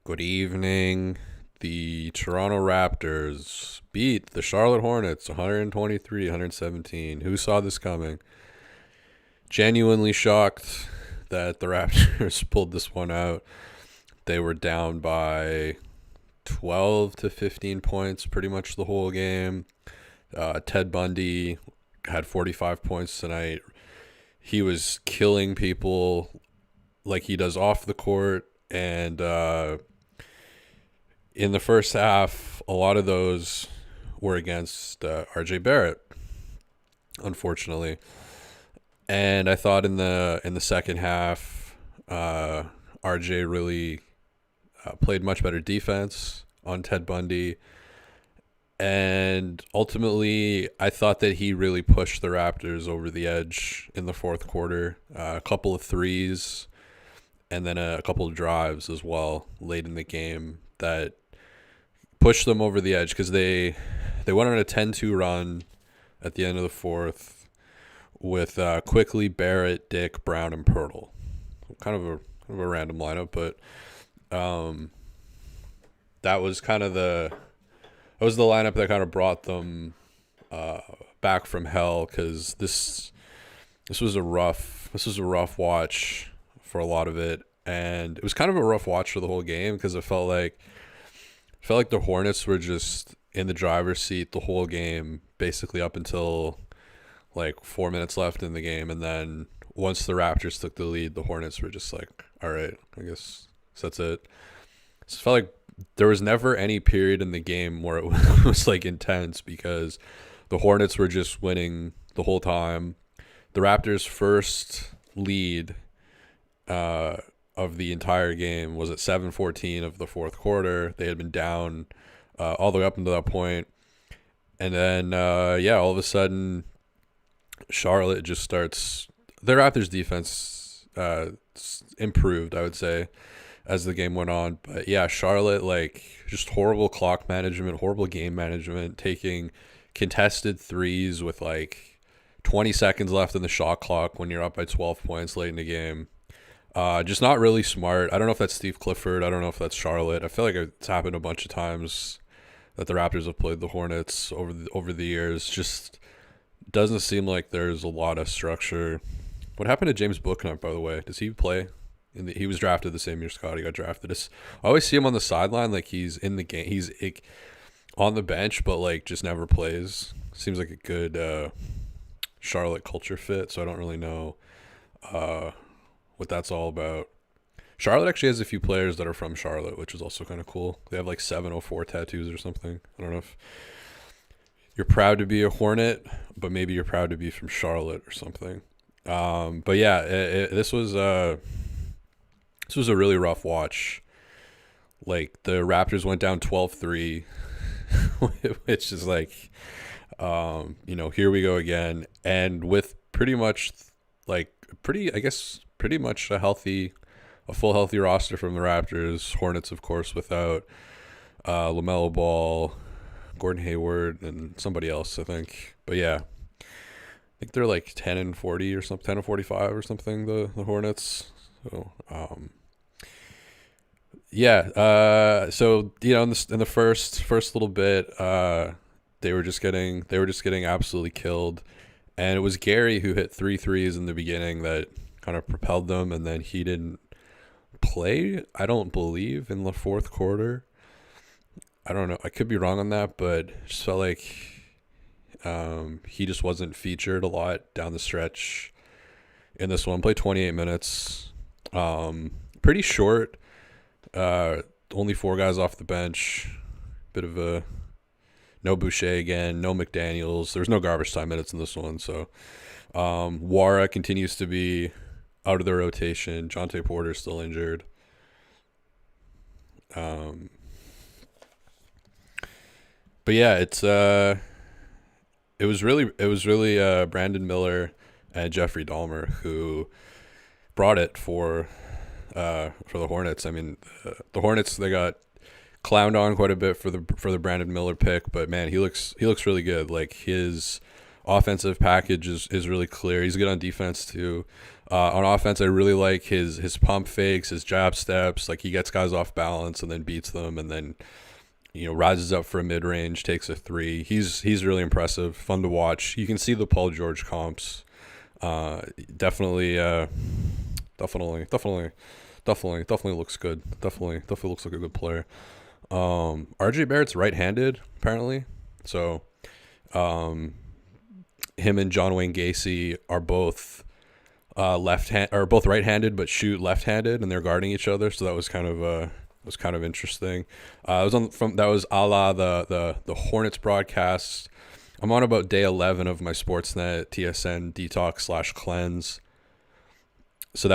Good evening. The Toronto Raptors beat the Charlotte Hornets 123 117. Who saw this coming? Genuinely shocked that the Raptors pulled this one out. They were down by 12 to 15 points pretty much the whole game. Ted Bundy had 45 points tonight. He was killing people like he does off the court. And in the first half, a lot of those were against RJ Barrett, unfortunately. And I thought in the second half, RJ really played much better defense on Ted Bundy. And ultimately, I thought that he really pushed the Raptors over the edge in the fourth quarter. A couple of threes and then a couple of drives as well late in the game that pushed them over the edge because they went on a 10-2 run at the end of the fourth with quickly Barrett, Dick, Brown, and Pirtle. Kind of a random lineup, but that was the lineup that kind of brought them back from hell because this was a rough watch for a lot of it, and it was kind of a rough watch for the whole game because it felt like the Hornets were just in the driver's seat the whole game, basically up until like 4 minutes left in the game, and then once the Raptors took the lead, the Hornets were just like, all right, I guess that's it. So it felt like there was never any period in the game where it was like intense because the Hornets were just winning the whole time. The Raptors' first lead of the entire game was at 7:14 of the fourth quarter. They had been down all the way up until that point. And then, all of a sudden, Charlotte just starts. The Raptors' defense improved, I would say, as the game went on. But yeah, Charlotte, like, just horrible clock management, horrible game management, taking contested threes with like 20 seconds left in the shot clock when you're up by 12 points late in the game. Just not really smart. I don't know if that's Steve Clifford. I don't know if that's Charlotte. I feel like it's happened a bunch of times that the Raptors have played the Hornets over the years. Just doesn't seem like there's a lot of structure. What happened to James Bouknight, by the way? Does he play? He was drafted the same year Scotty got drafted. I always see him on the sideline, like he's in the game. He's on the bench, but like just never plays. Seems like a good Charlotte culture fit. So I don't really know what that's all about. Charlotte actually has a few players that are from Charlotte, which is also kind of cool. They have like 704 tattoos or something. I don't know if you're proud to be a Hornet, but maybe you're proud to be from Charlotte or something. But yeah, this was a really rough watch. Like the Raptors went down 12-3, which is like, here we go again. And with pretty much a full healthy roster from the Raptors. Hornets, of course, without LaMelo Ball, Gordon Hayward, and somebody else, I think. But yeah, I think they're like 10-40 or something, 10-45 or something. The Hornets. So in the first little bit, they were just getting absolutely killed, and it was Gary who hit 3 threes in the beginning that kind of propelled them, and then he didn't play, I don't believe, in the fourth quarter. I don't know. I could be wrong on that, but it just felt like he just wasn't featured a lot down the stretch in this one. Played 28 minutes. Pretty short. Only 4 guys off the bench. Bit of a no Boucher again, no McDaniels. There's no garbage time minutes in this one. So Wara continues to be out of the rotation. Jonte Porter's still injured. But yeah, it was really Brandon Miller and Jeffrey Dahmer who brought it for the Hornets. I mean, the Hornets, they got clowned on quite a bit for the Brandon Miller pick, but man, he looks really good. Like his offensive package is really clear. He's good on defense too. On offense, I really like his pump fakes, his jab steps. Like he gets guys off balance and then beats them, and then rises up for a mid range, takes a three. He's really impressive, fun to watch. You can see the Paul George comps. Definitely looks good. Definitely looks like a good player. RJ Barrett's right-handed apparently, so him and John Wayne Gacy are both both right-handed but shoot left-handed, and they're guarding each other. So that was kind of interesting. That was a la the Hornets broadcast. I'm on about day 11 of my Sportsnet TSN detox / cleanse. So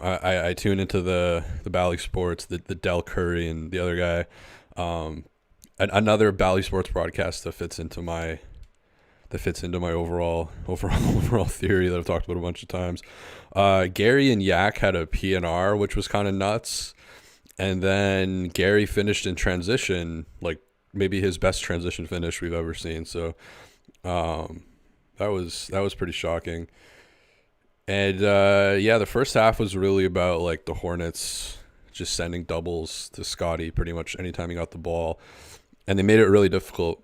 I tune into the Bally Sports, the Del Curry and the other guy, another Bally Sports broadcast that fits into my overall theory that I've talked about a bunch of times. Gary and Yak had a PNR, which was kind of nuts, and then Gary finished in transition, like maybe his best transition finish we've ever seen. So that was pretty shocking. And the first half was really about like the Hornets just sending doubles to Scotty pretty much anytime he got the ball, and they made it really difficult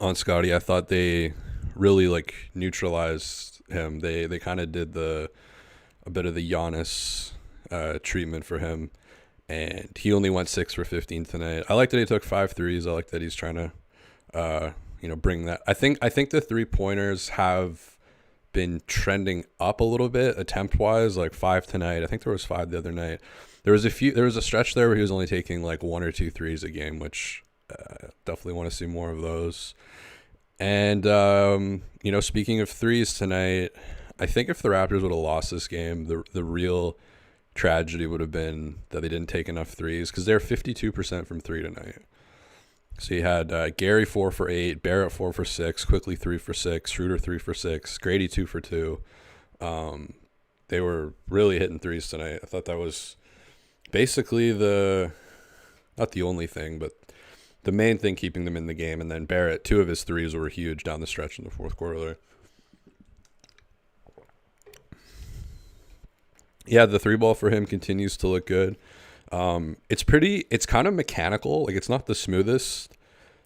on Scotty. I thought they really like neutralized him. They kind of did a bit of the Giannis treatment for him, and he only went 6 for 15 tonight. I like that he took 5 threes. I like that he's trying to bring that. I think the 3-pointers have been trending up a little bit attempt wise, like 5 tonight. I think there was 5 the other night. There was a stretch there where he was only taking like 1 or 2 threes a game, which definitely want to see more of those. And speaking of threes tonight, I think if the Raptors would have lost this game, the real tragedy would have been that they didn't take enough threes, because they're 52% from 3 tonight. So you had Gary 4 for 8, Barrett 4 for 6, Quickly 3 for 6, Schroeder 3 for 6, Grady 2 for 2. They were really hitting threes tonight. I thought that was basically not the only thing, but the main thing keeping them in the game. And then Barrett, 2 of his threes were huge down the stretch in the fourth quarter there. Yeah, the 3-ball for him continues to look good. It's kind of mechanical. Like, it's not the smoothest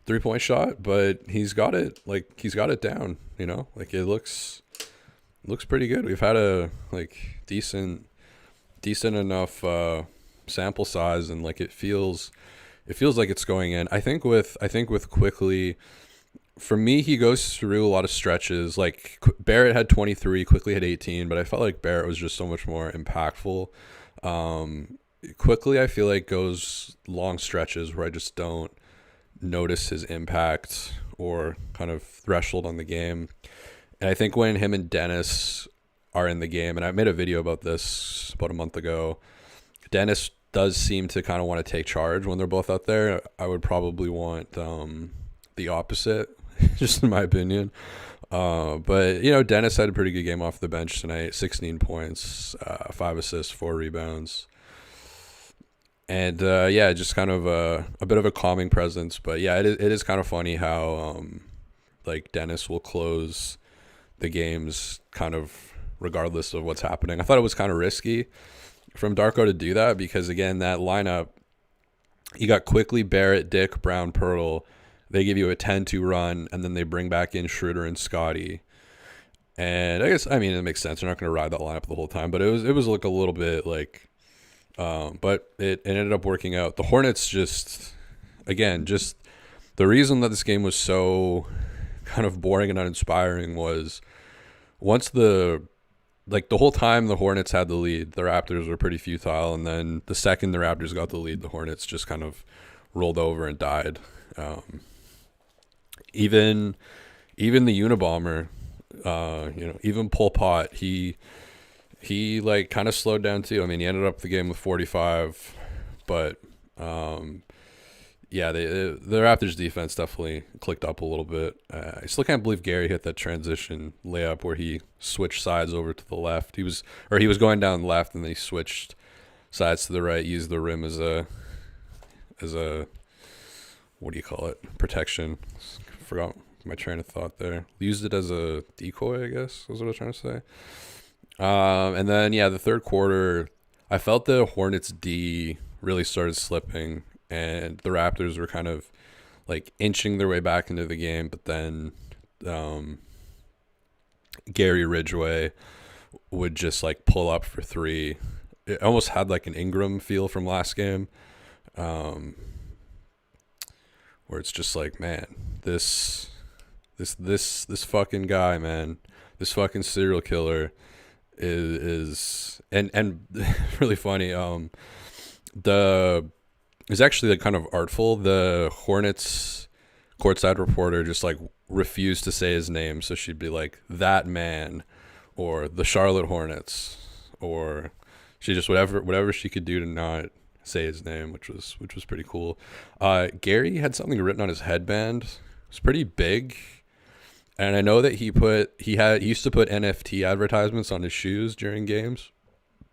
3-point shot, but he's got it down, like it looks pretty good. We've had a like decent enough sample size, and like it feels like it's going in. I think with Quickly, for me, he goes through a lot of stretches. Like Barrett had 23, Quickly had 18, but I felt like Barrett was just so much more impactful. Quickly, I feel like goes long stretches where I just don't notice his impact or kind of threshold on the game. And I think when him and Dennis are in the game, and I made a video about this about a month ago, Dennis does seem to kind of want to take charge when they're both out there. I would probably want the opposite, just in my opinion. But Dennis had a pretty good game off the bench tonight. 16 points, 5 assists, 4 rebounds. And just kind of a bit of a calming presence. But yeah, it is kind of funny how like Dennis will close the games kind of regardless of what's happening. I thought it was kind of risky from Darko to do that, because again, that lineup, you got Quickly, Barrett, Dick, Brown, Pearl. They give you a 10-2 run, and then they bring back in Schroeder and Scotty. And it makes sense. They're not going to ride that lineup the whole time, but it was like a little bit like. But it ended up working out. The Hornets just the reason that this game was so kind of boring and uninspiring was once the whole time the Hornets had the lead, the Raptors were pretty futile. And then the second the Raptors got the lead, the Hornets just kind of rolled over and died. Even the Unabomber, even Pol Pot, he like kind of slowed down too. I mean, he ended up the game with 45, but the Raptors defense definitely clicked up a little bit. I still can't believe Gary hit that transition layup where he switched sides over to the left. He was going down left, and then he switched sides to the right, used the rim as a what do you call it? Protection. Forgot my train of thought there. Used it as a decoy, I guess, is what I was trying to say. And then, yeah, the third quarter, I felt the Hornets D really started slipping, and the Raptors were kind of like inching their way back into the game, but then Gary Ridgway would just like pull up for three. It almost had like an Ingram feel from last game, where it's just like, man, this fucking guy, man, this fucking serial killer is and really funny. It's actually like kind of artful. The Hornets courtside reporter just like refused to say his name, so she'd be like, that man, or the Charlotte Hornets, or she just whatever she could do to not say his name, which was pretty cool. Gary had something written on his headband. It was pretty big, and I know that he used to put NFT advertisements on his shoes during games.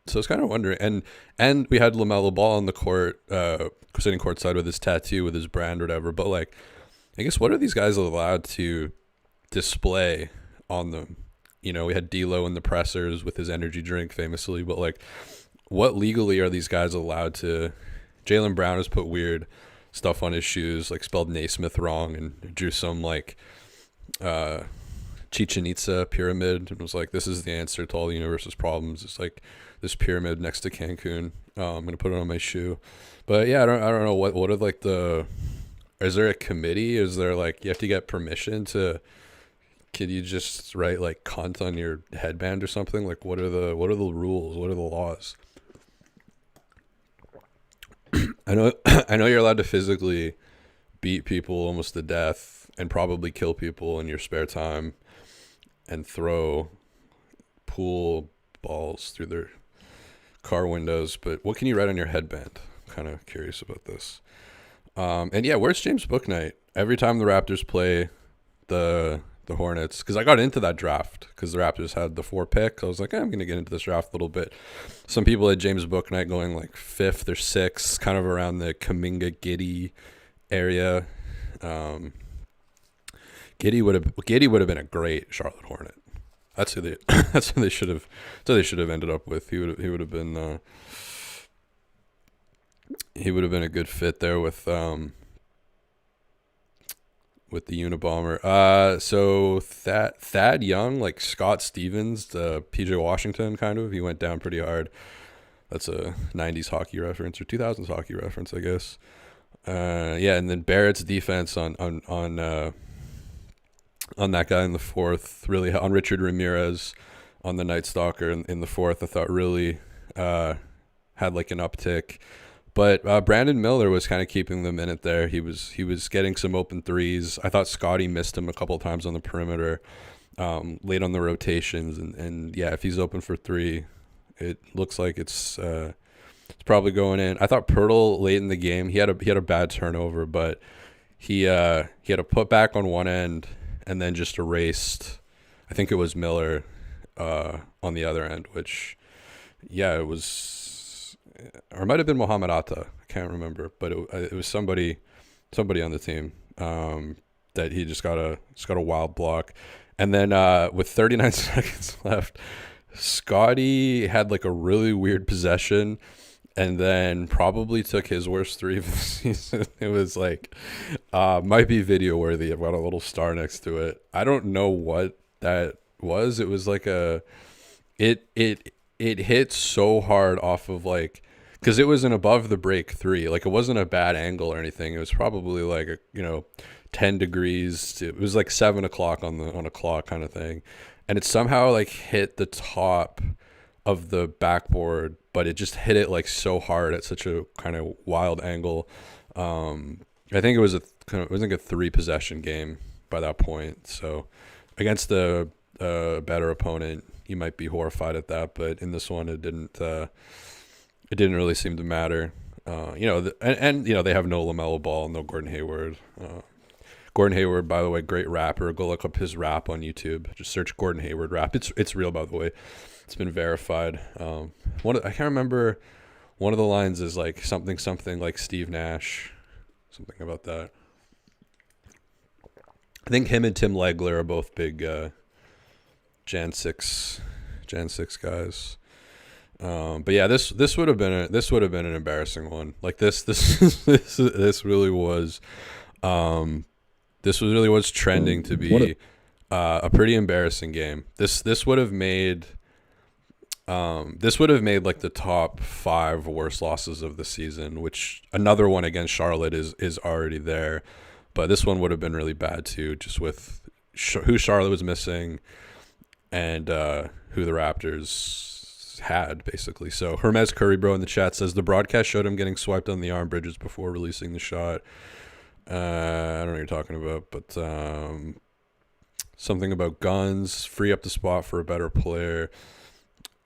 So I was kind of wondering, and we had LaMelo Ball on the court, sitting courtside with his tattoo with his brand or whatever. But like, I guess what are these guys allowed to display on them? You know, we had D'Lo in the pressers with his energy drink famously, but like, what legally are these guys allowed to? Jaylen Brown has put weird stuff on his shoes, like spelled Naismith wrong, and drew some like Chichen Itza pyramid, and was like, this is the answer to all the universe's problems. It's like this pyramid next to Cancun. I'm gonna put it on my shoe. But yeah, I don't know what are like is there a committee? Is there like you have to get permission to? Could you just write like cunt on your headband or something? Like what are the rules? What are the laws? I know you're allowed to physically beat people almost to death and probably kill people in your spare time and throw pool balls through their car windows, but what can you write on your headband? I'm kind of curious about this. And yeah, where's James Bouknight? Every time the Raptors play the Hornets, because I got into that draft because the Raptors had the 4 pick. I was like, I'm going to get into this draft a little bit. Some people had James Bouknight going like 5th or 6th, kind of around the Kuminga Giddey area. Giddey would have been a great Charlotte Hornet. That's who they should have ended up with. He would have been a good fit there with the Unabomber. So Thad Young, like Scott Stevens, PJ Washington kind of. He went down pretty hard. That's a 90s hockey reference or 2000s hockey reference, I guess. Yeah, and then Barrett's defense on that guy in the fourth, really on Richard Ramirez on the Night Stalker in the fourth, I thought really had like an uptick. But Brandon Miller was kind of keeping them in it there. He was getting some open threes. I thought Scotty missed him a couple of times on the perimeter, late on the rotations, and yeah, if he's open for three, it looks like it's probably going in. I thought Pirtle late in the game, he had a bad turnover, but he had a putback on one end and then just erased. I think it was Miller on the other end, which yeah, it was. Or it might have been Mohamed Atta. I can't remember, but it was somebody on the team that he just got a wild block, and then with 39 seconds left, Scotty had like a really weird possession, and then probably took his worst three of the season. It was like might be video worthy. I've got a little star next to it. I don't know what that was. It was like it hit so hard off of like, because it was an above the break three. Like it wasn't a bad angle or anything. It was probably like 10 degrees. It was like 7 o'clock on a clock kind of thing, and it somehow like hit the top of the backboard, but it just hit it like so hard at such a kind of wild angle. I think it was like a 3 possession game by that point. So against a better opponent, you might be horrified at that, but in this one, it didn't really seem to matter. They have no LaMelo Ball, no Gordon Hayward. Gordon Hayward, by the way, great rapper. Go look up his rap on YouTube. Just search Gordon Hayward rap. It's real, by the way. It's been verified. I can't remember. One of the lines is like something like Steve Nash, something about that. I think him and Tim Legler are both big Jan 6 guys. But yeah, this would have been an embarrassing one. Like this really was trending to be a pretty embarrassing game. This would have made like the top 5 worst losses of the season, which another one against Charlotte is already there. But this one would have been really bad too, just with who Charlotte was missing and who the Raptors had, basically. So Hermes Curry Bro in the chat says the broadcast showed him getting swiped on the arm bridges before releasing the shot. I don't know what you're talking about, but something about guns, free up the spot for a better player.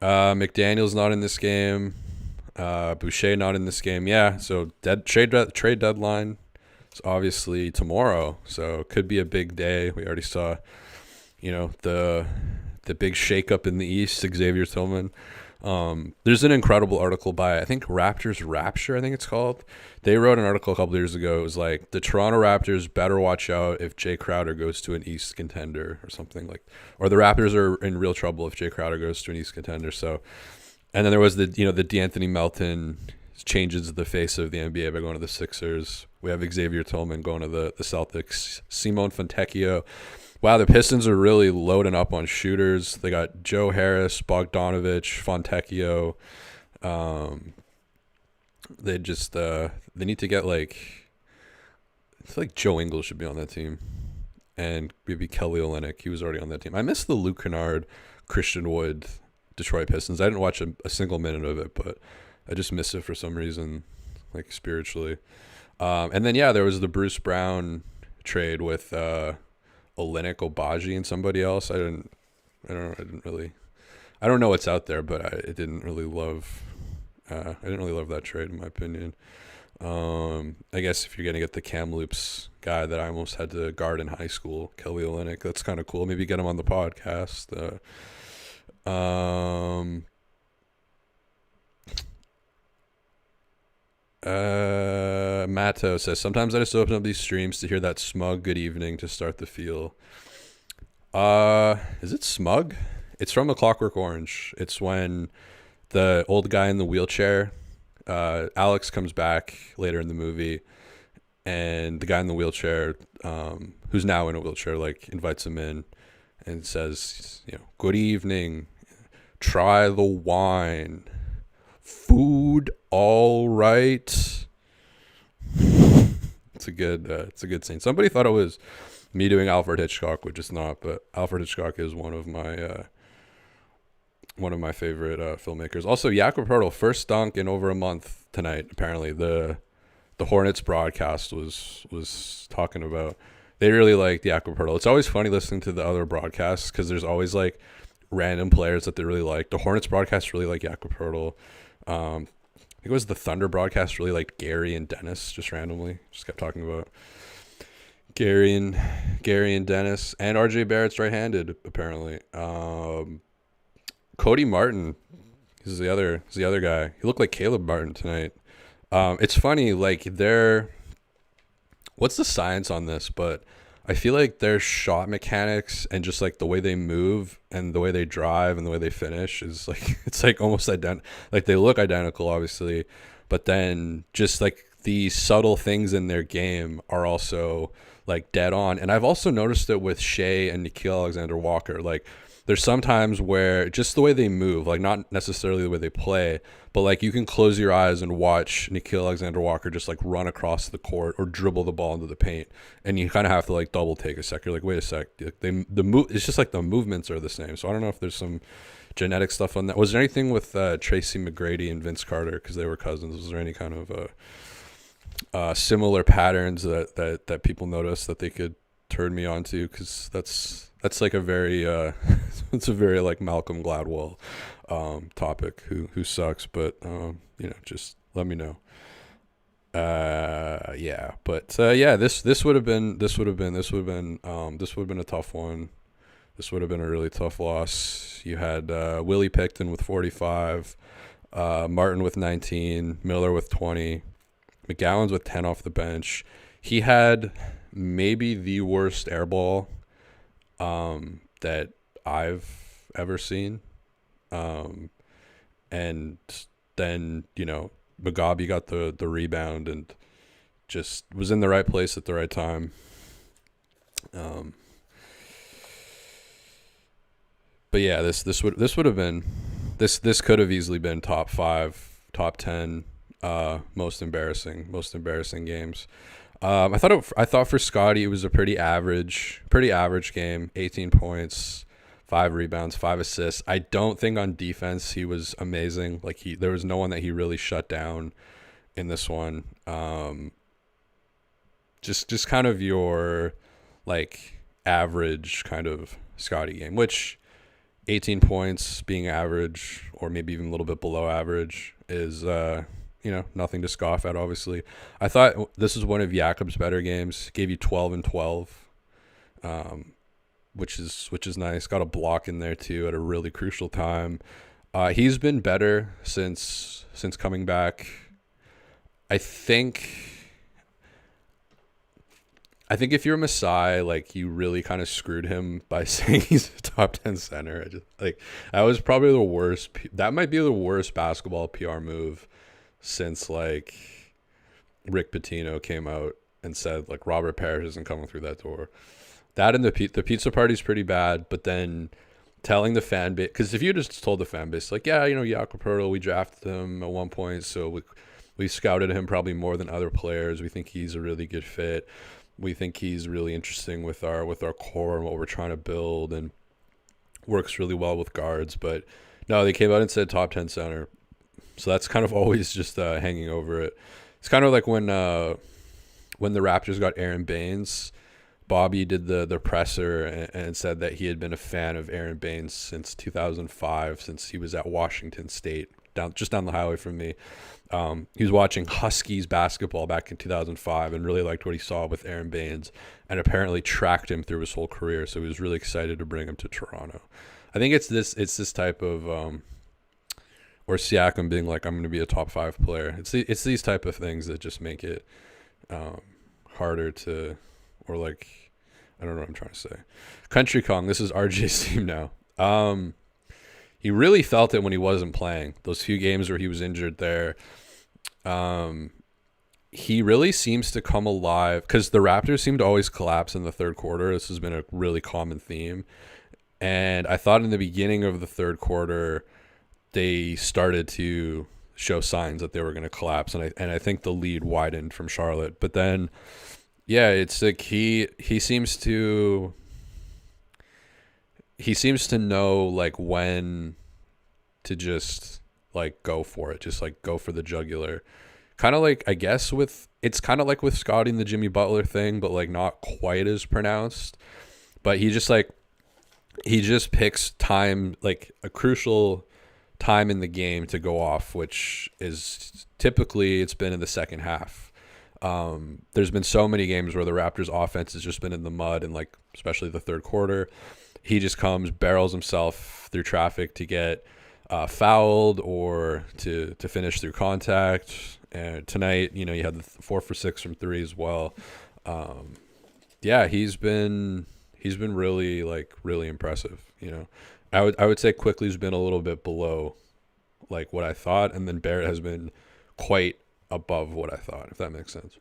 McDaniel's not in this game. Boucher not in this game. Yeah, so trade deadline is obviously tomorrow, so it could be a big day. We already saw, the big shakeup in the East. Xavier Tillman. There's an incredible article by, I think, Raptors Rapture, I think it's called. They wrote an article a couple years ago. It was like, the Toronto Raptors better watch out if Jay Crowder goes to an East contender or something like, or the Raptors are in real trouble if Jay Crowder goes to an East contender. So, and then there was the D'Anthony Melton changes the face of the NBA by going to the Sixers. We have Xavier Tillman going to the Celtics. Simone Fontecchio. Wow, the Pistons are really loading up on shooters. They got Joe Harris, Bogdanovich, Fontecchio. They need to get I feel like Joe Ingles should be on that team. And maybe Kelly Olynyk. He was already on that team. I miss the Luke Kennard, Christian Wood, Detroit Pistons. I didn't watch a single minute of it, but I just miss it for some reason, like spiritually. And then, yeah, there was the Bruce Brown trade with Olynyk, Obagi, and somebody else. I don't know what's out there, but I didn't really love that trade, in my opinion. I guess if you're gonna get the Kamloops guy that I almost had to guard in high school, Kelly Olynyk, that's kind of cool. Maybe get him on the podcast. Matto says, sometimes I just open up these streams to hear that smug good evening to start the feel. Is it smug? It's from A Clockwork Orange. It's when the old guy in the wheelchair, Alex comes back later in the movie, and the guy in the wheelchair, who's now in a wheelchair, invites him in and says, good evening, try the wine, food all right. It's a good scene. Somebody thought it was me doing Alfred Hitchcock, which is not, but Alfred Hitchcock is one of my favorite filmmakers. Also, Jakob Poeltl, first dunk in over a month tonight. Apparently, the Hornets broadcast was talking about. They really like Jakob Poeltl. It's always funny listening to the other broadcasts because there's always random players that they really like. The Hornets broadcast really like Jakob Poeltl. I think it was the Thunder broadcast really liked Gary and Dennis, just randomly. Just kept talking about Gary and Dennis, and RJ Barrett's right-handed apparently. Cody Martin is the other guy. He looked like Caleb Martin tonight. It's funny, what's the science on this? But I feel like their shot mechanics and just the way they move and the way they drive and the way they finish is it's almost identical. They look identical, obviously, but then just the subtle things in their game are also dead on. And I've also noticed it with Shea and Nickeil Alexander-Walker. There's some times where just the way they move, not necessarily the way they play, but you can close your eyes and watch Nickeil Alexander-Walker just run across the court or dribble the ball into the paint, and you kind of have to double take a sec. You're like, wait a sec, it's just the movements are the same. So I don't know if there's some genetic stuff on that. Was there anything with Tracy McGrady and Vince Carter because they were cousins? Was there any kind of similar patterns that people noticed that they could turn me on to? Because that's a very it's a very Malcolm Gladwell topic who sucks, but just let me know. Yeah, but this would have been a tough one. This would have been a really tough loss. You had Willie Pickton with 45, Martin with 19, Miller with 20, McGowan's with 10 off the bench. He had maybe the worst air ball that I've ever seen. Um, and then, Mugabe got the rebound and just was in the right place at the right time. Um, but yeah, this would have been this could have easily been top 5, top 10 most embarrassing games. I thought for Scotty it was a pretty average game. 18 points, 5 rebounds, 5 assists. I don't think on defense he was amazing. Like there was no one that he really shut down in this one. Just kind of your like average kind of Scotty game, which 18 points being average or maybe even a little bit below average is nothing to scoff at. Obviously, I thought this was one of Jakob's better games. Gave you 12 and 12, which is nice. Got a block in there too at a really crucial time. He's been better since coming back. I think if you're Masai, like, you really kind of screwed him by saying he's a top 10 center. That was probably the worst. That might be the worst basketball PR move since like Rick Pitino came out and said like Robert Parrish isn't coming through that door. That and the pizza party's pretty bad, but then telling the fan base, because if you just told the fan base like, yeah, Jakob Poeltl, we drafted him at one point, so we scouted him probably more than other players. We think he's a really good fit. We think he's really interesting with our core and what we're trying to build, and works really well with guards. But no, they came out and said top 10 center. So that's kind of always just hanging over it. It's kind of like when the Raptors got Aaron Baines, Bobby did the presser and said that he had been a fan of Aaron Baines since 2005, since he was at Washington State, just down the highway from me. He was watching Huskies basketball back in 2005 and really liked what he saw with Aaron Baines, and apparently tracked him through his whole career. So he was really excited to bring him to Toronto. I think it's this type of or Siakam being like, I'm going to be a top 5 player. It's these type of things that just make it harder to, or like, I don't know what I'm trying to say. Country Kong, this is RJ's team now. He really felt it when he wasn't playing. Those few games where he was injured there. He really seems to come alive, because the Raptors seem to always collapse in the third quarter. This has been a really common theme. And I thought in the beginning of the third quarter, they started to show signs that they were going to collapse. And I think the lead widened from Charlotte. But then, yeah, it's like he seems to know like when to just like go for it, just like go for the jugular. Kind of like, I guess it's kind of like with Scotty and the Jimmy Butler thing, but like not quite as pronounced. But he just picks time, like a crucial time in the game to go off, which is typically it's been in the second half. There's been so many games where the Raptors offense has just been in the mud, and like especially the third quarter, he just barrels himself through traffic to get fouled or to finish through contact. And tonight, you had the 4 for 6 from 3 as well. Yeah, he's been really really impressive. I would say Quickly's been a little bit below like what I thought, and then Barrett has been quite above what I thought, if that makes sense.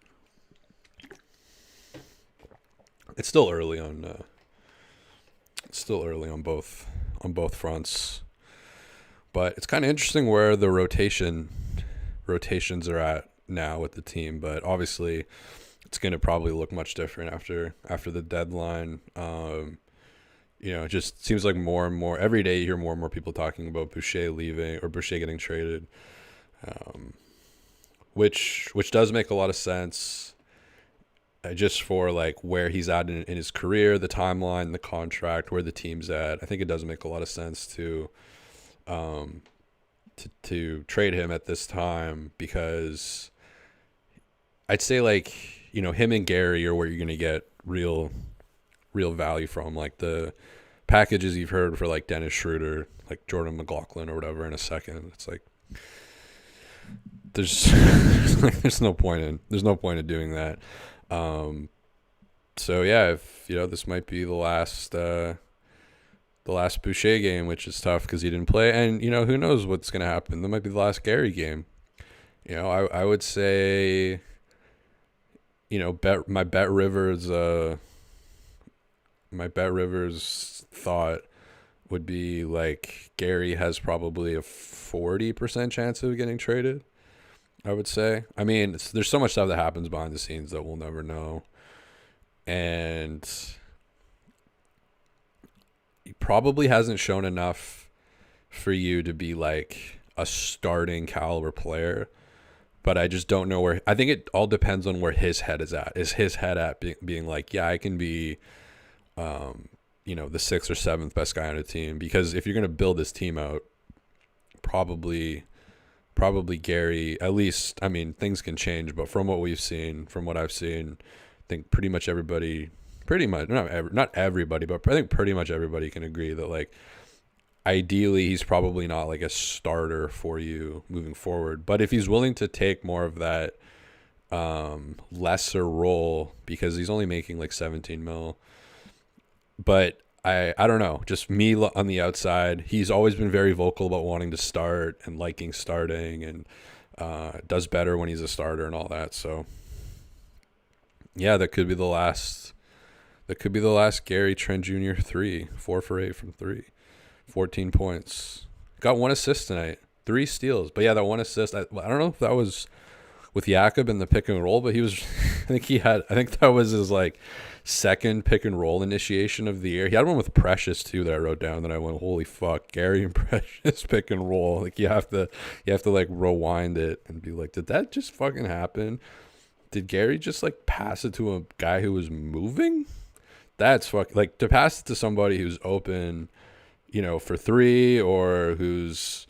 It's still early on both fronts, but it's kind of interesting where the rotations are at now with the team. But obviously, it's going to probably look much different after the deadline. It just seems like more and more every day you hear more and more people talking about Boucher leaving or Boucher getting traded, which does make a lot of sense. Just for like where he's at in his career, the timeline, the contract, where the team's at, I think it does make a lot of sense to trade him at this time, because I'd say like him and Gary are where you're gonna get real value from, like the packages you've heard for like Dennis Schroeder, like Jordan McLaughlin or whatever in a second. It's like there's no point in doing that. So yeah, if this might be the last Boucher game, which is tough because he didn't play, and who knows what's gonna happen. That might be the last Gary game. I would say, my Bet Rivers thought would be like Gary has probably a 40% chance of getting traded, I would say. I mean, there's so much stuff that happens behind the scenes that we'll never know. And he probably hasn't shown enough for you to be like a starting caliber player. But I just don't know where. I think it all depends on where his head is at. Is his head at being like, yeah, I can be, the sixth or seventh best guy on a team? Because if you're going to build this team out, probably Gary, at least, I mean, things can change, but from what I've seen, I think not everybody, but I think pretty much everybody can agree that, like, ideally he's probably not like a starter for you moving forward. But if he's willing to take more of that lesser role, because he's only making like 17 mil, but I don't know, just me on the outside, he's always been very vocal about wanting to start and liking starting, and does better when he's a starter and all that. So yeah, that could be the last Gary Trent Jr. 4 for 8 from 3, 14 points, got 1 assist tonight, 3 steals. But yeah, that 1 assist, I don't know if that was with Jakob in the pick and roll, but I think that was his like second pick and roll initiation of the year. He had one with Precious too that I wrote down, that I went, holy fuck, Gary and Precious pick and roll. Like you have to like rewind it and be like, did that just fucking happen? Did Gary just like pass it to a guy who was moving? That's like, to pass it to somebody who's open, for 3, or who's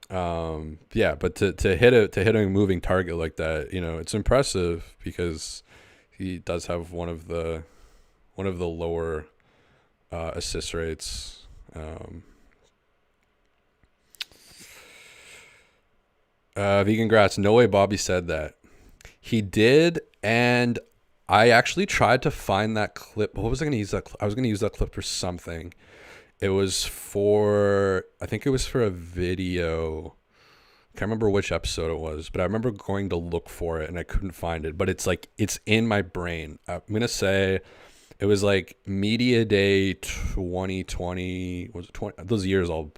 but to hit a moving target like that, it's impressive, because he does have one of the lower assist rates. Vegan Grass, no way Bobby said that. He did, and I actually tried to find that clip. What was I going to use that clip? I was going to use that clip for something. I think it was for a video. Can't remember which episode it was, but I remember going to look for it and I couldn't find it. But it's in my brain. I'm going to say it was like Media Day 2020. Was it 20? Those years all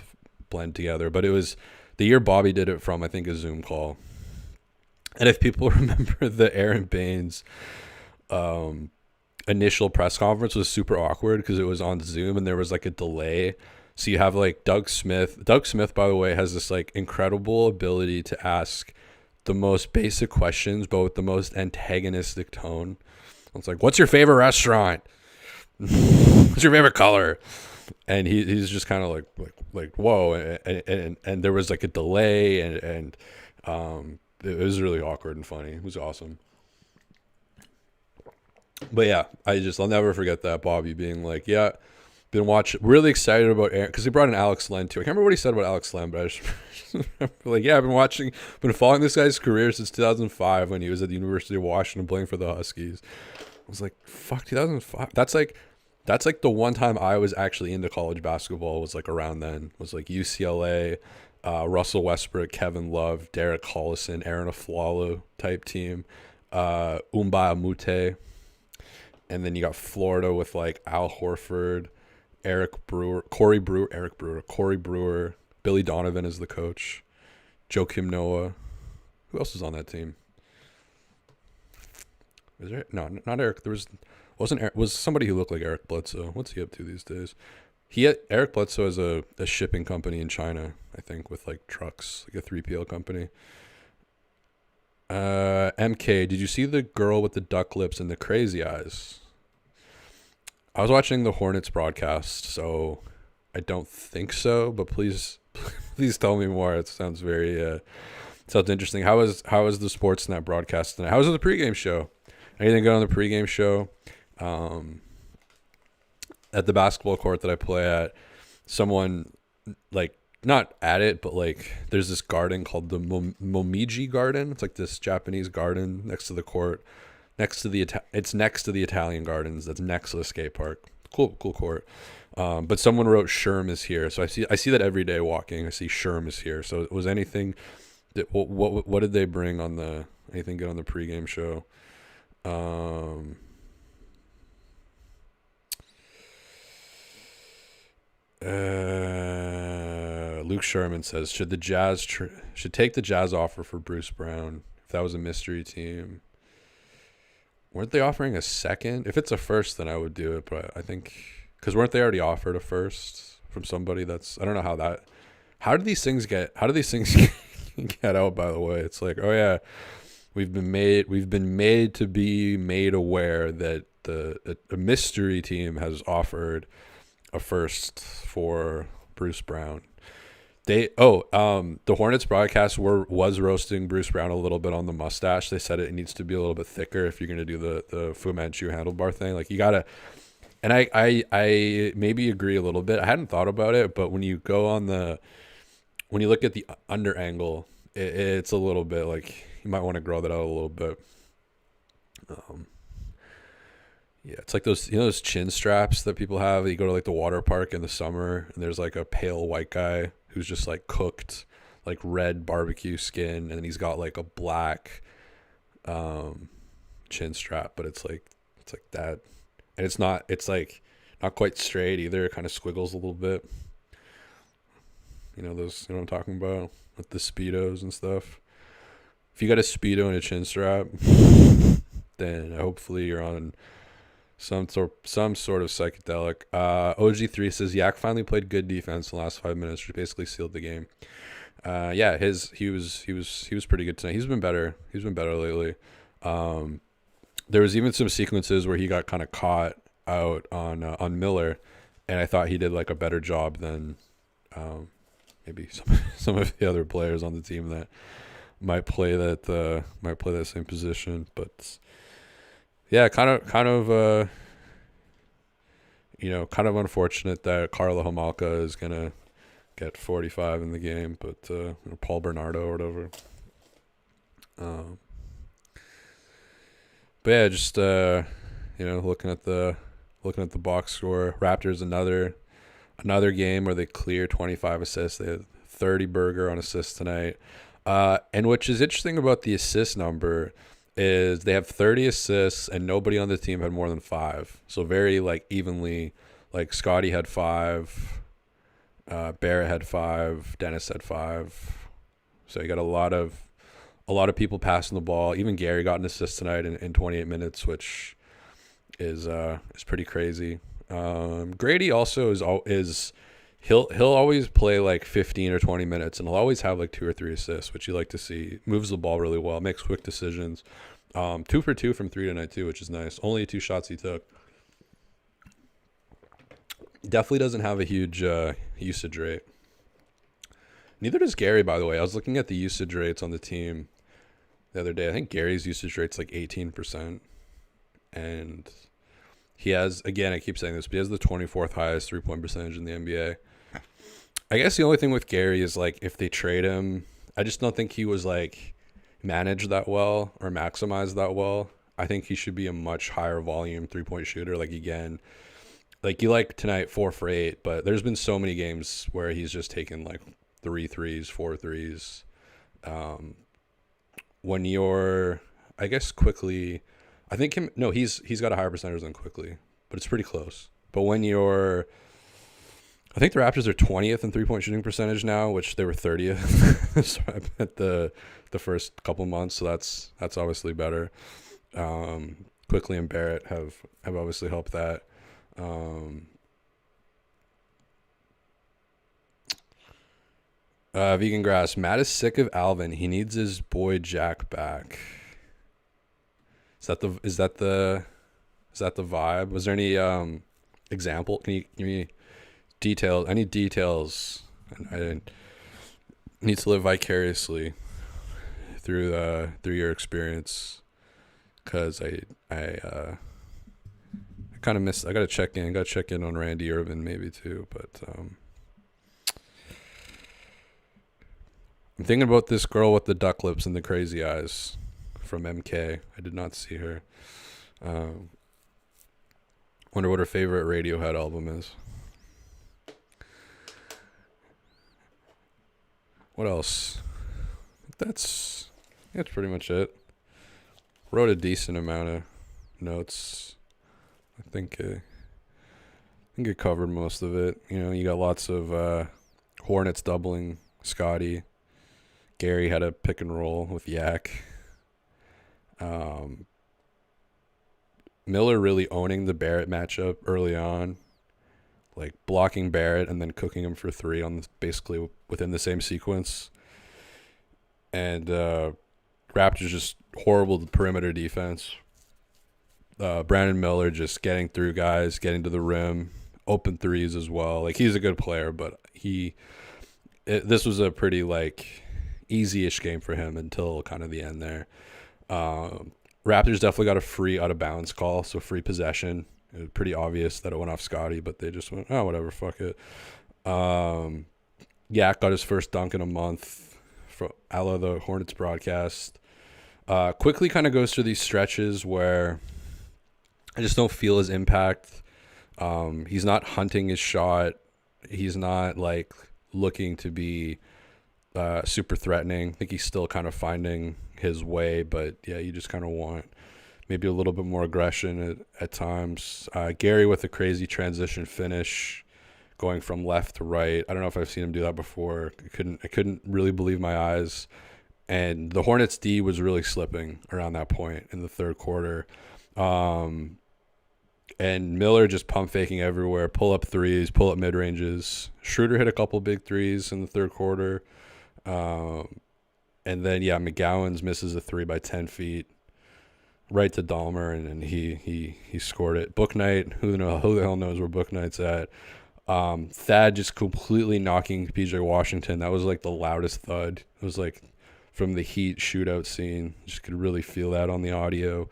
blend together, but it was the year Bobby did it from, I think, a Zoom call. And if people remember, the Aaron Baines initial press conference was super awkward because it was on Zoom and there was like a delay. So you have like Doug Smith, by the way, has this like incredible ability to ask the most basic questions, but with the most antagonistic tone. It's like, what's your favorite restaurant? What's your favorite color? And he's just kind of like whoa, and there was like a delay, and it was really awkward and funny. It was awesome. But yeah, I'll never forget that, Bobby being like, yeah, been really excited about Aaron, because he brought in Alex Len too. I can't remember what he said about Alex Len, but I just remember, like, yeah, I've been following this guy's career since 2005 when he was at the University of Washington playing for the Huskies. I was like, fuck, 2005. That's like the one time I was actually into college basketball, was like around then. Was like UCLA, Russell Westbrook, Kevin Love, Derek Collison, Aaron Aflalo type team, Umba Amute. And then you got Florida with like Al Horford, Corey Brewer, Billy Donovan is the coach, Joakim Noah. Who else is on that team? Is there? No, not Eric. Was somebody who looked like Eric Bledsoe. What's he up to these days? Eric Bledsoe has a shipping company in China, I think, with like trucks, like a 3PL company. MK, did you see the girl with the duck lips and the crazy eyes? I was watching the Hornets broadcast, so I don't think so, but please tell me more. It sounds sounds interesting. How was the Sportsnet broadcast tonight? How was the pregame show? Anything good on the pregame show? At the basketball court that I play at, someone, like, not at it, but like there's this garden called the Momiji Garden. It's like this Japanese garden next to the court, It's next to the Italian Gardens. That's next to the skate park. Cool court. But someone wrote Sherm is here, so I see that every day walking. I see Sherm is here. So was anything that what did they bring on the anything good on the pregame show? Luke Sherman says should the Jazz should take the Jazz offer for Bruce Brown if that was a mystery team. Weren't they offering a second? If it's a first, then I would do it. But I think because weren't they already offered a first from somebody that's I don't know how do these things get get out, by the way. It's like, oh yeah, we've been made to be made aware that a mystery team has offered a first for Bruce Brown. The Hornets broadcast was roasting Bruce Brown a little bit on the mustache. They said it needs to be a little bit thicker if you're gonna do the Fu Manchu handlebar thing. Like you gotta, and I maybe agree a little bit. I hadn't thought about it, but when you look at the under angle, it's a little bit like you might want to grow that out a little bit. Yeah, it's like those chin straps that people have. You go to like the water park in the summer, and there's like a pale white guy who's just like cooked, like red barbecue skin, and then he's got like a black chin strap, but it's like that, and it's like not quite straight either. It kind of squiggles a little bit. You know what I'm talking about with the Speedos and stuff. If you got a Speedo and a chin strap, then hopefully you're on some sort of psychedelic. OG3 says Yak finally played good defense in the last 5 minutes, which basically sealed the game. Yeah, he was pretty good tonight. He's been better lately. There was even some sequences where he got kind of caught out on Miller, and I thought he did like a better job than maybe some of the other players on the team that might play that same position. But yeah, kind of unfortunate that Carlo Hamalka is gonna get 45 in the game, but Paul Bernardo or whatever. But yeah, just looking at the box score, Raptors another game where they clear 25 assists. They had 30 burger on assists tonight. And which is interesting about the assist number is they have 30 assists and nobody on the team had more than 5. So very like evenly, like Scotty had 5, Barrett had 5, Dennis had 5. So you got a lot of people passing the ball. Even Gary got an assist tonight in 28 minutes, which is pretty crazy. Grady also is he'll always play like 15 or 20 minutes and he'll always have like 2 or 3 assists, which you like to see. Moves the ball really well, makes quick decisions. 2 for 2 from 3 tonight too, which is nice. Only 2 shots he took. Definitely doesn't have a huge usage rate. Neither does Gary, by the way. I was looking at the usage rates on the team the other day. I think Gary's usage rate's like 18%. And he has, again, I keep saying this, but he has the 24th highest 3-point percentage in the NBA. I guess the only thing with Gary is like if they trade him, I just don't think he was like managed that well or maximized that well. I think he should be a much higher volume 3-point shooter. Like again, like you like tonight 4 for 8, but there's been so many games where he's just taken like 3 threes, 4 threes. When you're, I guess quickly, I think he's got a higher percentage than Quickly, but it's pretty close. But when you're, I think the Raptors are 20th in 3-point shooting percentage now, which they were 30th at the first couple months. So that's obviously better. Quickly and Barrett have obviously helped that. Vegan Grass, Matt is sick of Alvin. He needs his boy Jack back. Is that the vibe? Was there any example? Can you give me details? Any details? I need to live vicariously through your experience, because I kind of missed. I gotta check in on Randy Irvin maybe too, but I'm thinking about this girl with the duck lips and the crazy eyes from MK. I did not see her. Wonder what her favorite Radiohead album is. What else? That's pretty much it. Wrote a decent amount of notes. I think it covered most of it. You know, you got lots of Hornets doubling Scotty. Gary had a pick and roll with Yak. Miller really owning the Barrett matchup early on, like blocking Barrett and then cooking him for three on basically within the same sequence. And Raptors just horrible perimeter defense. Brandon Miller just getting through guys, getting to the rim, open threes as well. Like, he's a good player, but this was a pretty like easy-ish game for him until kind of the end there. Raptors definitely got a free out of bounds call, so free possession. It was pretty obvious that it went off Scotty, but they just went, oh, whatever, fuck it. Yak got his first dunk in a month from a la the Hornets broadcast. Quickly kind of goes through these stretches where I just don't feel his impact. He's not hunting his shot. He's not like looking to be super threatening. I think he's still kind of finding his way, but yeah, you just kind of want maybe a little bit more aggression at times. Gary with a crazy transition finish, going from left to right. I don't know if I've seen him do that before. I couldn't really believe my eyes. And the Hornets D was really slipping around that point in the third quarter. And Miller just pump faking everywhere, pull up threes, pull up mid ranges. Schroeder hit a couple big threes in the third quarter. And then, yeah, McGowan's misses a 3 by 10 feet right to Dahmer, and he scored it. Book Night, who the hell knows where Book Night's at. Thad just completely knocking PJ Washington. That was like the loudest thud. It was like from the Heat shootout scene. Just could really feel that on the audio.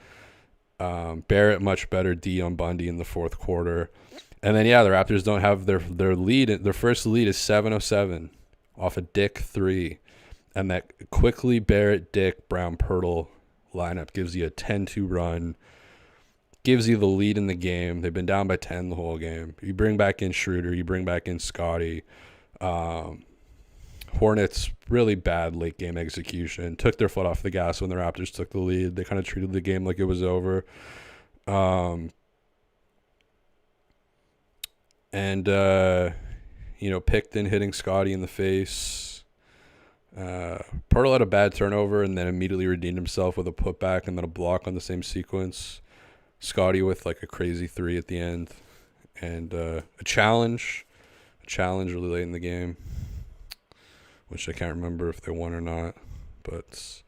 Barrett much better D on Bundy in the fourth quarter. And then, yeah, the Raptors don't have their lead. Their first lead is 7:07 off a Dick 3. And that quickly Barrett, Dick, Brown, Pirtle lineup gives you a 10-2 run, gives you the lead in the game. They've been down by 10 the whole game. You bring back in Schroeder, you bring back in Scotty. Hornets, really bad late game execution. Took their foot off the gas when the Raptors took the lead. They kind of treated the game like it was over. Picton hitting Scotty in the face. Pirtle had a bad turnover and then immediately redeemed himself with a putback and then a block on the same sequence. Scotty with like a crazy 3 at the end. And a challenge really late in the game, which I can't remember if they won or not. But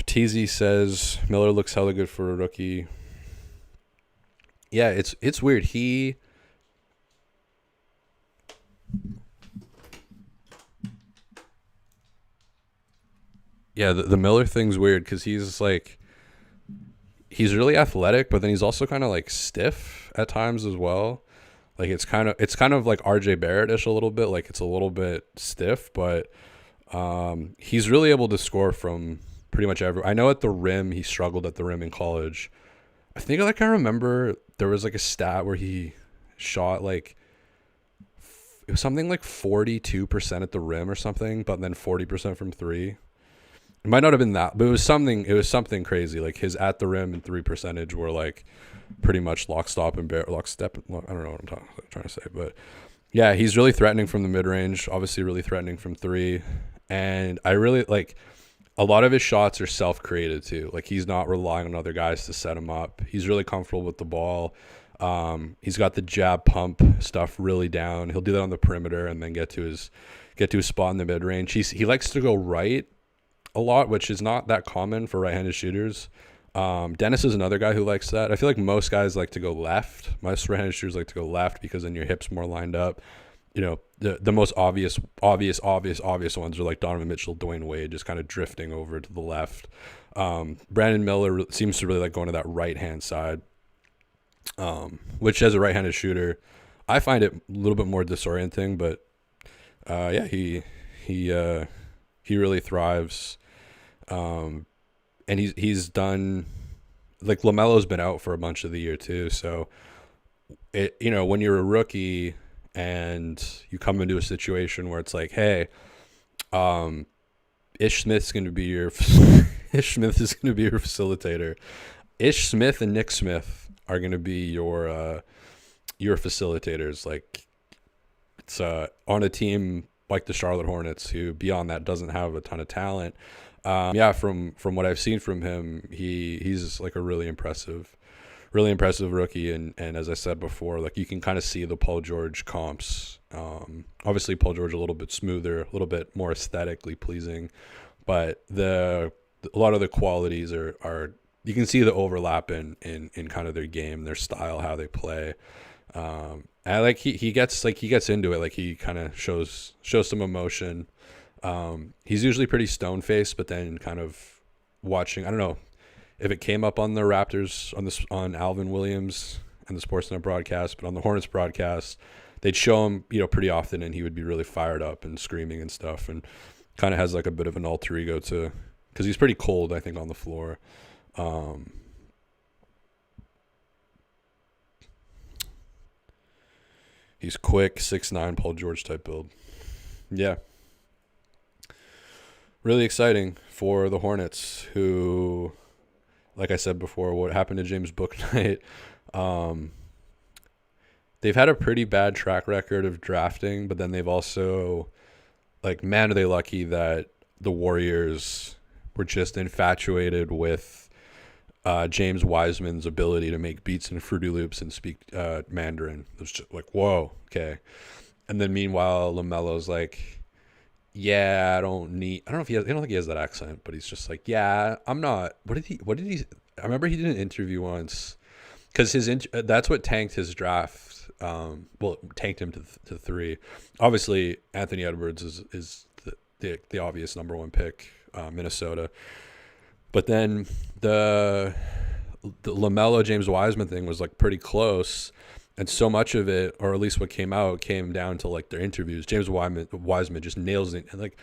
TZ says Miller looks hella good for a rookie. Yeah, it's weird. Yeah, the Miller thing's weird because he's really athletic, but then he's also kind of like stiff at times as well. Like it's kind of like RJ Barrett-ish a little bit. Like it's a little bit stiff, but he's really able to score from pretty much I know at the rim he struggled at the rim in college. I think I remember there was like a stat where he shot like it was something like 42% at the rim or something, but then 40% from three. It might not have been that, but it was something crazy. Like his at the rim and 3 percentage were like pretty much lockstep. I don't know what I'm trying to say, but yeah, he's really threatening from the mid range. Obviously, really threatening from three, and I really like a lot of his shots are self created too. Like he's not relying on other guys to set him up. He's really comfortable with the ball. He's got the jab pump stuff really down. He'll do that on the perimeter and then get to his spot in the mid range. He likes to go right a lot, which is not that common for right-handed shooters. Dennis is another guy who likes that. I feel like most guys like to go left. Most right-handed shooters like to go left because then your hips more lined up. You know, the most obvious ones are like Donovan Mitchell, Dwayne Wade, just kind of drifting over to the left. Brandon Miller seems to really like going to that right-hand side, which as a right-handed shooter, I find it a little bit more disorienting. But yeah, he really thrives And he's done, like, LaMelo's been out for a bunch of the year too. So when you're a rookie and you come into a situation where it's like, hey, Ish Smith's going to be your Ish Smith is going to be your facilitator. Ish Smith and Nick Smith are going to be your facilitators. Like, it's on a team like the Charlotte Hornets, who beyond that doesn't have a ton of talent. From what I've seen from him, he's like a really impressive rookie. And as I said before, like, you can kind of see the Paul George comps. Obviously Paul George a little bit smoother, a little bit more aesthetically pleasing, but a lot of the qualities are you can see the overlap in kind of their game, their style, how they play. And like he gets into it, like he kind of shows some emotion. He's usually pretty stone faced, but then kind of watching, I don't know if it came up on the Raptors on Alvin Williams and the Sportsnet broadcast, but on the Hornets broadcast, they'd show him, pretty often, and he would be really fired up and screaming and stuff, and kind of has like a bit of an alter ego because he's pretty cold, I think, on the floor. He's quick, 6'9", Paul George type build. Yeah. Really exciting for the Hornets, who, like I said before, what happened to James Bouknight, they've had a pretty bad track record of drafting, but then they've also, like, man, are they lucky that the Warriors were just infatuated with James Wiseman's ability to make beats in Fruity Loops and speak Mandarin. It was just like, whoa, okay. And then meanwhile, LaMelo's like, yeah, I don't think he has that accent, but he's just like, yeah, I'm not. What did he, I remember he did an interview once, because that's what tanked his draft. Tanked him to 3. Obviously, Anthony Edwards is the obvious number 1 pick, Minnesota. But then the LaMelo James Wiseman thing was like pretty close, and so much of it, or at least what came down to like their interviews. James Wiseman just nails it. And like,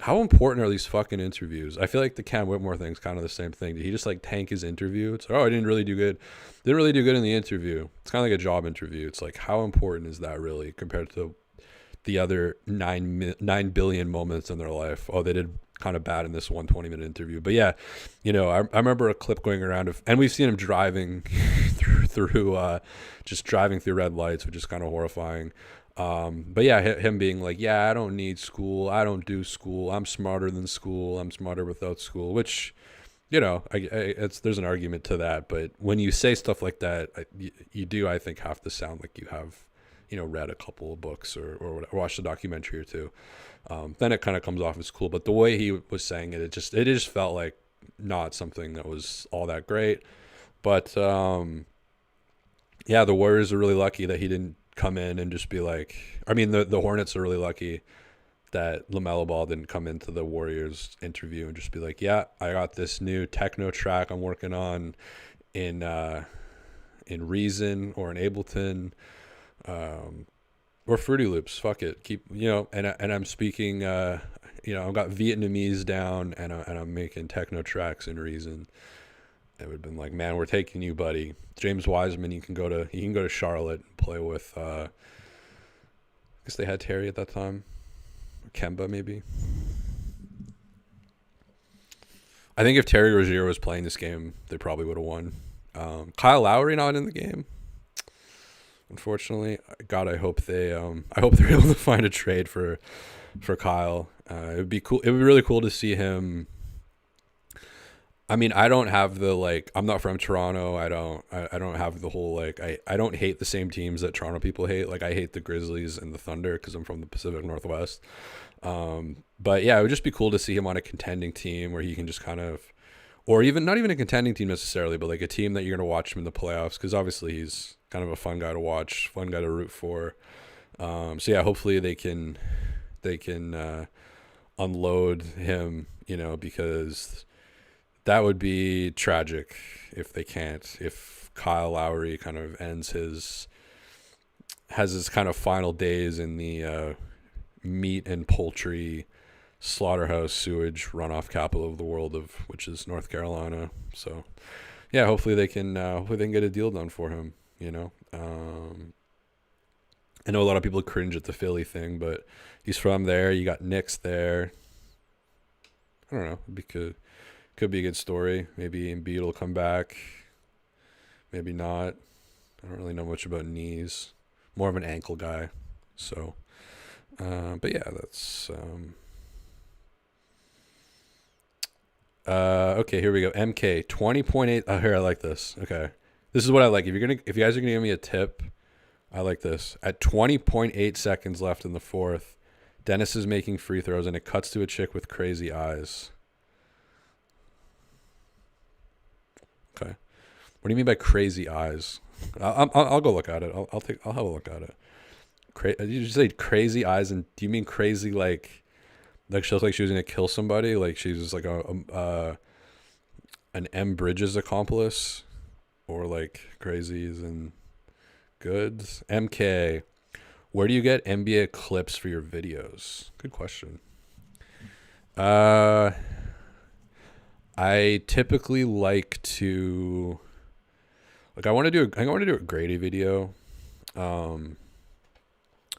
how important are these fucking interviews? I feel like the Cam Whitmore thing's kind of the same thing. Did he just like tank his interview? It's like, I didn't really do good. Didn't really do good in the interview. It's kind of like a job interview. It's like, how important is that really compared to the other 9 billion moments in their life? Oh, they did kind of bad in this 120-minute interview. But yeah, I remember a clip going around and we've seen him driving through just driving through red lights, which is kind of horrifying. But yeah, him being like, yeah, I don't need school. I don't do school. I'm smarter than school. I'm smarter without school, which, there's an argument to that. But when you say stuff like that, you do, I think, have to sound like you have, read a couple of books or watched a documentary or two. Then it kind of comes off as cool. But the way he was saying it, it just felt like not something that was all that great. But yeah, the Warriors are really lucky that he didn't come in and just be like, I mean, the Hornets are really lucky that LaMelo Ball didn't come into the Warriors interview and just be like, yeah, I got this new techno track I'm working on in Reason or in Ableton, or Fruity Loops. Fuck it, keep and I'm speaking. I've got Vietnamese down and I'm making techno tracks in Reason. It would have been like, man, we're taking you, buddy. James Wiseman, you can go to Charlotte and play with. I guess they had Terry at that time, or Kemba maybe. I think if Terry Rozier was playing this game, they probably would have won. Kyle Lowry not in the game, unfortunately. God, I hope they're able to find a trade for Kyle. It would be cool. It would be really cool to see him. I mean, I don't have I'm not from Toronto. I don't have the whole, I don't hate the same teams that Toronto people hate. Like, I hate the Grizzlies and the Thunder because I'm from the Pacific Northwest. But yeah, it would just be cool to see him on a contending team where he can just kind of, or even not even a contending team necessarily, but like a team that you're going to watch him in the playoffs, because obviously he's kind of a fun guy to watch, fun guy to root for. So yeah, hopefully they can unload him, because that would be tragic if they can't. If Kyle Lowry kind of has his kind of final days in the meat and poultry slaughterhouse sewage runoff capital of the world, of which is North Carolina. So yeah, hopefully they can get a deal done for him. I know a lot of people cringe at the Philly thing, but he's from there. You got Knicks there. I don't know. Could be a good story. Maybe Embiid will come back. Maybe not. I don't really know much about knees. More of an ankle guy. So, but yeah, that's okay. Here we go. MK 20.8. Oh, here, I like this. Okay, this is what I like. If you guys are gonna give me a tip, I like this. At 20.8 seconds left in the fourth, Dennis is making free throws, and it cuts to a chick with crazy eyes. Okay, what do you mean by crazy eyes? I'll go look at it. I'll have a look at it. Did you say crazy eyes? And do you mean crazy like she looks like she was gonna kill somebody? Like she was like an M Bridges accomplice, or like crazies and goods? MK, where do you get NBA clips for your videos? Good question. I typically like to I want to do a Grady video.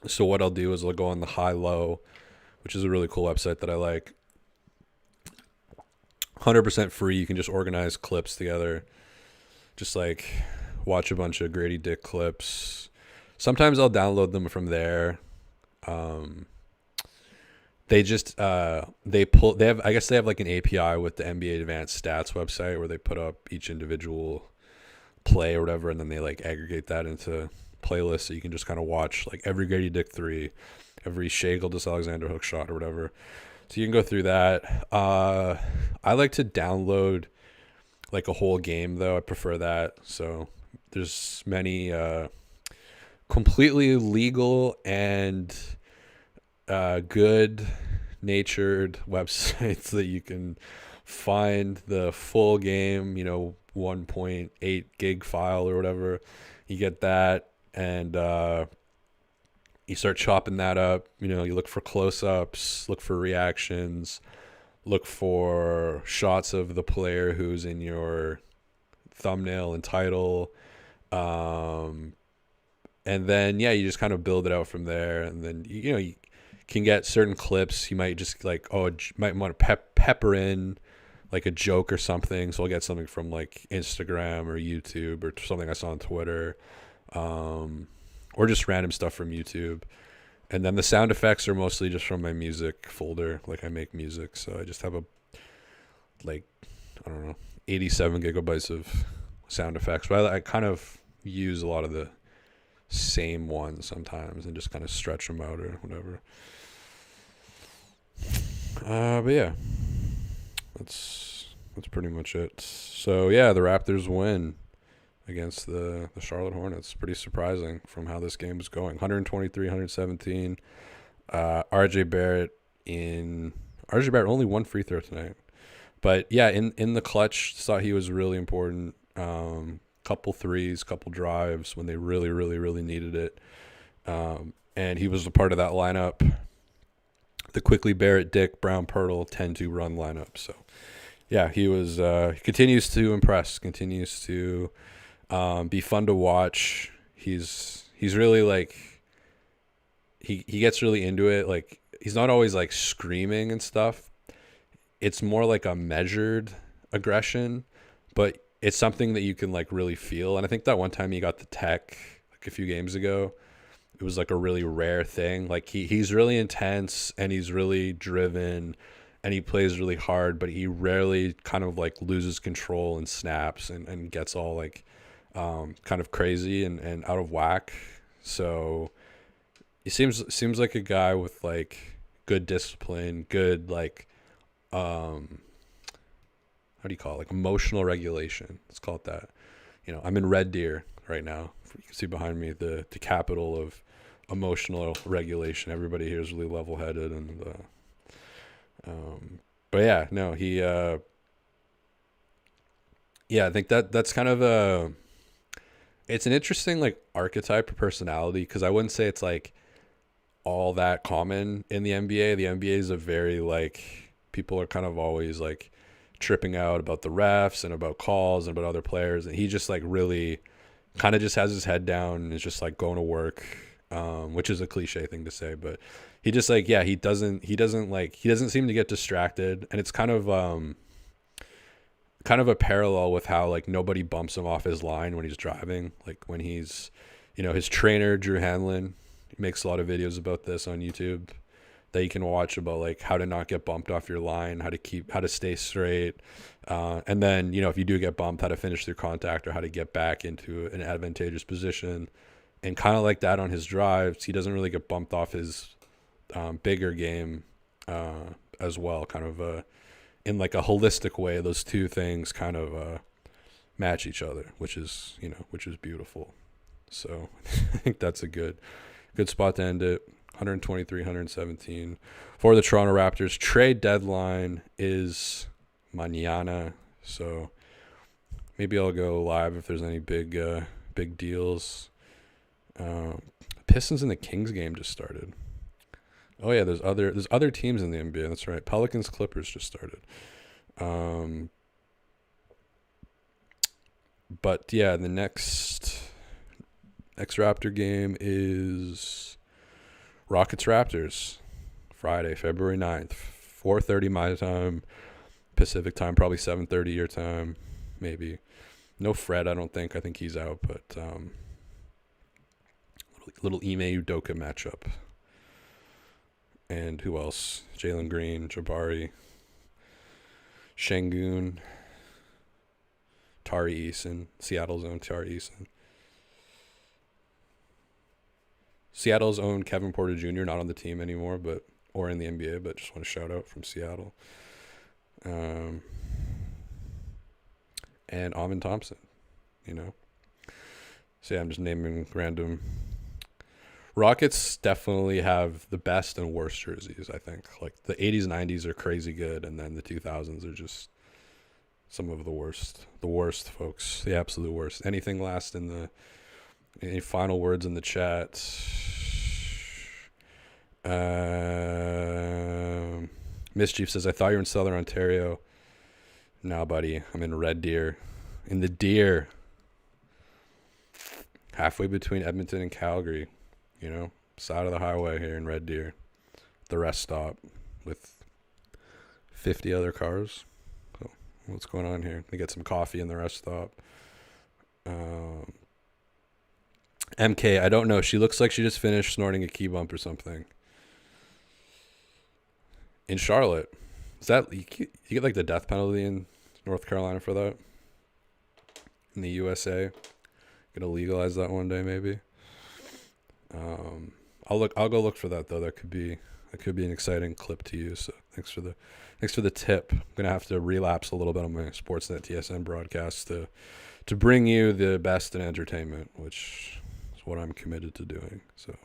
So what I'll do is I'll go on the High Low, which is a really cool website that I like. 100% free. You can just organize clips together. Just like watch a bunch of Grady Dick clips. Sometimes I'll download them from there. They just I guess they have like an API with the NBA Advanced Stats website where they put up each individual play or whatever, and then they like aggregate that into playlists, so you can just kind of watch like every Grady Dick 3, every Shai Gilgeous-Alexander hook shot or whatever. So you can go through that. I like to download like a whole game though. I prefer that. So there's many completely legal and good natured websites that you can find the full game, 1.8 gig file or whatever. You get that, and you start chopping that up. You look for close-ups, look for reactions, look for shots of the player who's in your thumbnail and title, and then you just kind of build it out from there. And then you can get certain clips. You might just might want to pepper in like a joke or something. So I'll get something from like Instagram or YouTube or something I saw on Twitter, or just random stuff from YouTube. And then the sound effects are mostly just from my music folder. Like I make music, so I just have 87 gigabytes of sound effects. But I kind of use a lot of the same ones sometimes and just kind of stretch them out or whatever. But yeah, that's pretty much it. So yeah, the Raptors win against the Charlotte Hornets. Pretty surprising from how this game was going. 123-117. RJ Barrett only one free throw tonight. But yeah, in the clutch, thought he was really important. Couple threes, couple drives when they really, really, really needed it. And he was a part of that lineup. The quickly Barrett, Dick, Brown, Pirtle 10-2 run lineup. So yeah, he was he continues to impress, continues to be fun to watch. He's really like he gets really into it. Like he's not always like screaming and stuff. It's more like a measured aggression, but it's something that you can like really feel. And I think that one time he got the tech like a few games ago, it was like a really rare thing. Like he's really intense and he's really driven and he plays really hard, but he rarely kind of like loses control and snaps and gets all like kind of crazy and out of whack. So he seems like a guy with like good discipline, good like how do you call it? Like emotional regulation. Let's call it that. I'm in Red Deer right now. You can see behind me the capital of emotional regulation. Everybody here is really level-headed, and but yeah, no, he I think that's kind of it's an interesting like archetype of personality, because I wouldn't say it's like all that common in the NBA. The NBA is a very like people are kind of always like tripping out about the refs and about calls and about other players, and he just like really kind of just has his head down and is just like going to work, which is a cliche thing to say, but he just like he doesn't seem to get distracted, and it's kind of a parallel with how like nobody bumps him off his line when he's driving, like when he's his trainer Drew Hanlon makes a lot of videos about this on YouTube that you can watch about like how to not get bumped off your line, how to stay straight, and then if you do get bumped, how to finish through contact or how to get back into an advantageous position, and kind of like that on his drives, he doesn't really get bumped off his bigger game as well. Kind of in like a holistic way, those two things kind of match each other, which is beautiful. So I think that's a good spot to end it. 123, 117 for the Toronto Raptors. Trade deadline is mañana, so maybe I'll go live if there's any big deals. Pistons and the Kings game just started. Oh yeah, there's other teams in the NBA. That's right. Pelicans Clippers just started. But yeah, the next Raptor game is Rockets Raptors, Friday, February 9th, 4:30 my time, Pacific time, probably 7:30 your time, maybe. No Fred, I don't think. I think he's out, but little Ime Udoka matchup. And who else? Jalen Green, Jabari, Şengün, Tari Eason, Seattle's own Tari Eason. Seattle's own Kevin Porter Jr. not on the team anymore, or in the NBA, but just want to shout out from Seattle. And Amin Thompson, So yeah, I'm just naming random. Rockets definitely have the best and worst jerseys, I think. Like the 80s, 90s are crazy good, and then the 2000s are just some of the worst. The worst, folks. The absolute worst. Anything last in the... Any final words in the chat? Mischief says, I thought you were in Southern Ontario. No, buddy. I'm in Red Deer. In the Deer. Halfway between Edmonton and Calgary. Side of the highway here in Red Deer. The rest stop with 50 other cars. So what's going on here? They get some coffee in the rest stop. MK, I don't know. She looks like she just finished snorting a key bump or something. In Charlotte. Is that you get like the death penalty in North Carolina for that? In the USA. Gonna legalize that one day maybe. I'll go look for that though. That could be an exciting clip to use. So thanks for the tip. I'm gonna have to relapse a little bit on my Sportsnet TSN broadcast to bring you the best in entertainment, which is what I'm committed to doing. So